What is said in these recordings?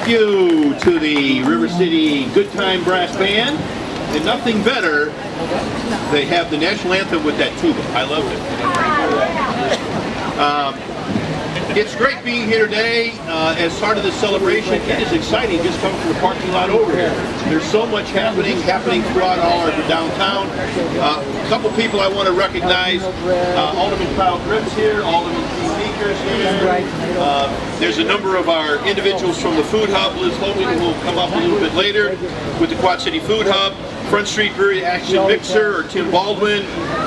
Thank you to the River City Good Time Brass Band. And nothing better, they have the national anthem with that tuba. I love it. It's great being here today as part of this celebration. It is exciting just coming from the parking lot over here. There's so much happening throughout all our downtown. A couple people I want to recognize. Alderman Frank Klipsch here, Alderman Meekers here. There's a number of our individuals from the Food Hub. Liz Hogan will come up a little bit later with the Quad City Food Hub. Front Street Brewery Action Mixer, or Tim Baldwin.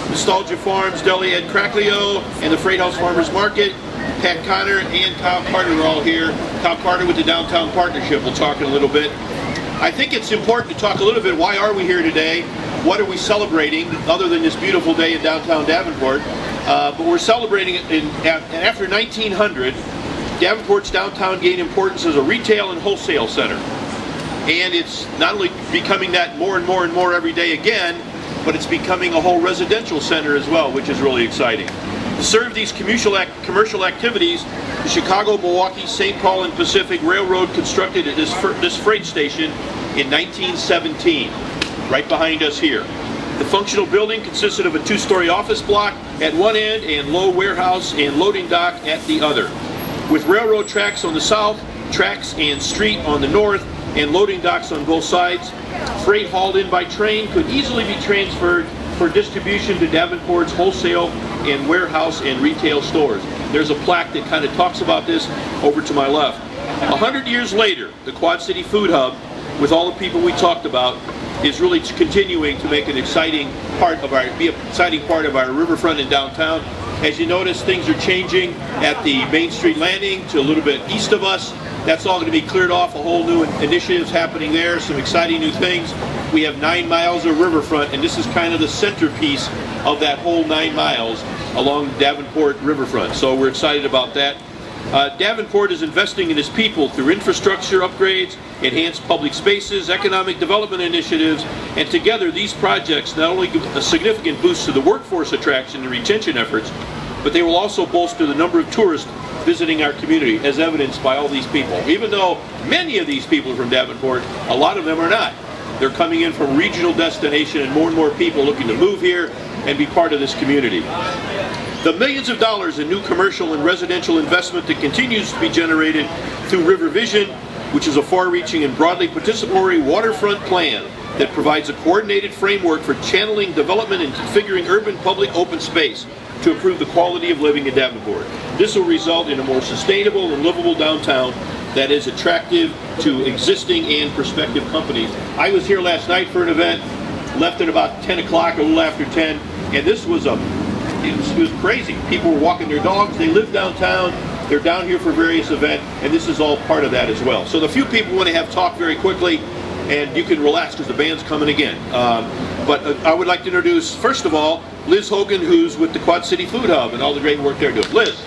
Nostalgia Farms Deli Ed Cracklio, and the Freight House Farmers Market. Pat Connor and Kyle Carter are all here. Kyle Carter with the Downtown Partnership. We'll talk in a little bit. I think it's important to talk a little bit, why are we here today? What are we celebrating other than this beautiful day in downtown Davenport? But we're celebrating it after 1900, Davenport's downtown gained importance as a retail and wholesale center. And it's not only becoming that more and more and more every day again, but it's becoming a whole residential center as well, which is really exciting. To serve these commercial activities, the Chicago, Milwaukee, St. Paul, and Pacific Railroad constructed this freight station in 1917, right behind us here. The functional building consisted of a two-story office block at one end and low warehouse and loading dock at the other. With railroad tracks on the south, tracks and street on the north, and loading docks on both sides, freight hauled in by train could easily be transferred for distribution to Davenport's wholesale and warehouse and retail stores. There's a plaque that kind of talks about this over to my left. 100 years later, the Quad City Food Hub, with all the people we talked about, is really continuing to make an exciting part of our riverfront and downtown. As you notice, things are changing at the Main Street landing to a little bit east of us. That's all going to be cleared off, a whole new initiatives happening there, some exciting new things. We have 9 miles of riverfront, and this is kind of the centerpiece of that whole 9 miles along Davenport riverfront. So we're excited about that. Davenport is investing in its people through infrastructure upgrades, enhanced public spaces, economic development initiatives, and together these projects not only give a significant boost to the workforce attraction and retention efforts, but they will also bolster the number of tourists visiting our community, as evidenced by all these people. Even though many of these people are from Davenport, a lot of them are not. They're coming in from regional destination, and more people looking to move here and be part of this community. The millions of dollars in new commercial and residential investment that continues to be generated through River Vision, which is a far-reaching and broadly participatory waterfront plan that provides a coordinated framework for channeling development and configuring urban public open space to improve the quality of living in Davenport. This will result in a more sustainable and livable downtown that is attractive to existing and prospective companies. I was here last night for an event, left at about 10 o'clock, a little after 10, and this was it was crazy. People were walking their dogs, they live downtown, they're down here for various events, and this is all part of that as well. So the few people want to have talk very quickly, and you can relax because the band's coming again. But I would like to introduce, first of all, Liz Hogan, who's with the Quad City Food Hub and all the great work they're doing. Liz.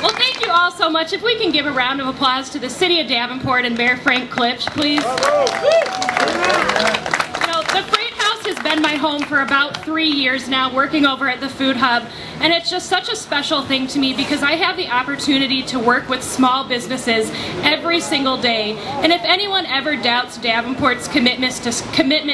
Well, thank you all so much. If we can give a round of applause to the City of Davenport and Mayor Frank Klipsch, please. You know, the Freight House has been my home for about 3 years now, working over at the Food Hub. And it's just such a special thing to me because I have the opportunity to work with small businesses every single day. And if anyone ever doubts Davenport's commitment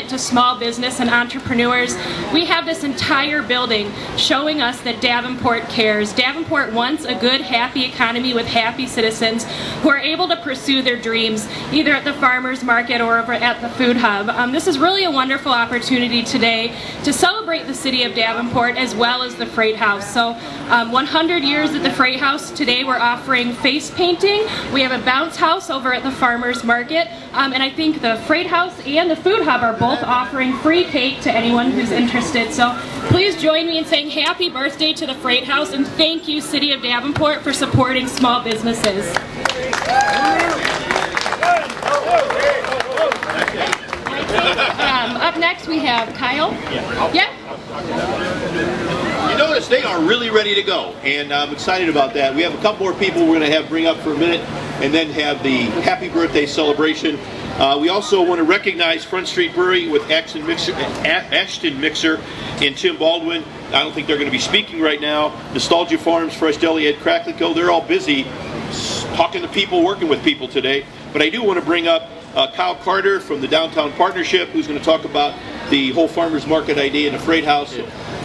to small business and entrepreneurs, we have this entire building showing us that Davenport cares. Davenport wants a good, happy economy with happy citizens who are able to pursue their dreams, either at the farmers market or over at the Food Hub. This is really a wonderful opportunity today to celebrate the City of Davenport as well as the Freight House. So 100 years at the Freight House. Today we're offering face painting. We have a bounce house over at the Farmers Market. And I think the Freight House and the Food Hub are both offering free cake to anyone who's interested. So please join me in saying happy birthday to the Freight House, and thank you, City of Davenport, for supporting small businesses. Up next we have Kyle. Yeah? You notice they are really ready to go, and I'm excited about that. We have a couple more people we're going to have bring up for a minute and then have the happy birthday celebration. We also want to recognize Front Street Brewery with Ashton Mixer and Tim Baldwin. I don't think they're going to be speaking right now. Nostalgia Farms, Fresh Deli, Ed Cracklico, they're all busy talking to people, working with people today. But I do want to bring up Kyle Carter from the Downtown Partnership, who's going to talk about the whole farmers market idea in the Freight House.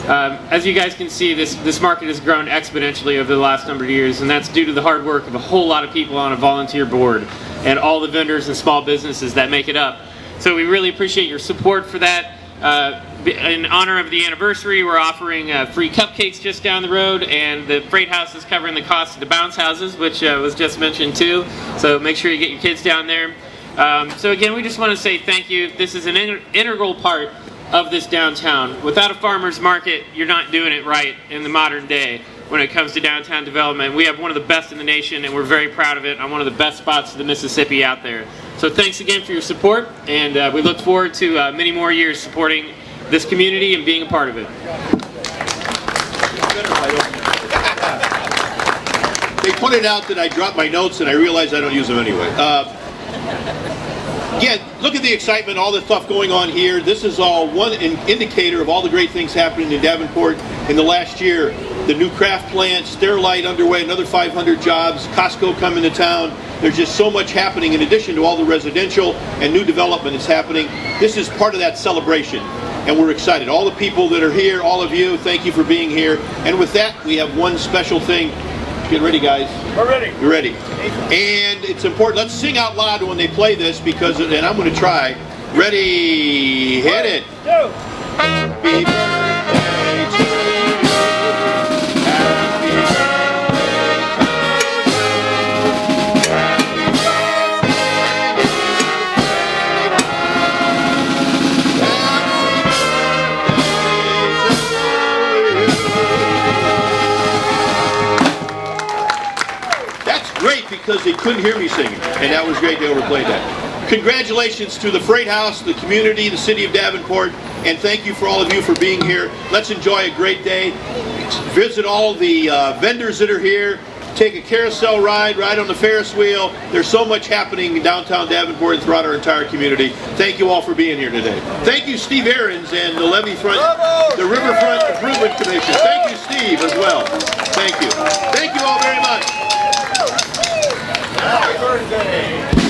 As you guys can see, this market has grown exponentially over the last number of years, and that's due to the hard work of a whole lot of people on a volunteer board and all the vendors and small businesses that make it up. So we really appreciate your support for that. In honor of the anniversary, we're offering free cupcakes just down the road, and the Freight House is covering the cost of the bounce houses, which was just mentioned too. So make sure you get your kids down there. So again, we just want to say thank you. This is an integral part of this downtown. Without a farmer's market, you're not doing it right in the modern day when it comes to downtown development. We have one of the best in the nation, and we're very proud of it, on one of the best spots of the Mississippi out there. So thanks again for your support, and we look forward to many more years supporting this community and being a part of it. They pointed out that I dropped my notes, and I realized I don't use them anyway. Again, look at the excitement, all the stuff going on here. This is all one indicator of all the great things happening in Davenport in the last year. The new craft plant, Sterilite underway, another 500 jobs, Costco coming to town. There's just so much happening in addition to all the residential and new development that's happening. This is part of that celebration, and we're excited. All the people that are here, all of you, thank you for being here. And with that, we have one special thing. Get ready, guys. We're ready. You're ready. And it's important. Let's sing out loud when they play this, because, and I'm going to try. Ready, hit it. Happy birthday to you. Happy because they couldn't hear me singing, and that was great. They overplayed that. Congratulations to the Freight House, the community, the city of Davenport, and thank you for all of you for being here. Let's enjoy a great day. Visit all the vendors that are here. Take a carousel ride, ride on the Ferris wheel. There's so much happening in downtown Davenport and throughout our entire community. Thank you all for being here today. Thank you, Steve Aarons and the the Riverfront Improvement Commission. Thank you, Steve, as well. Thank you. Thank you all very much. Happy birthday!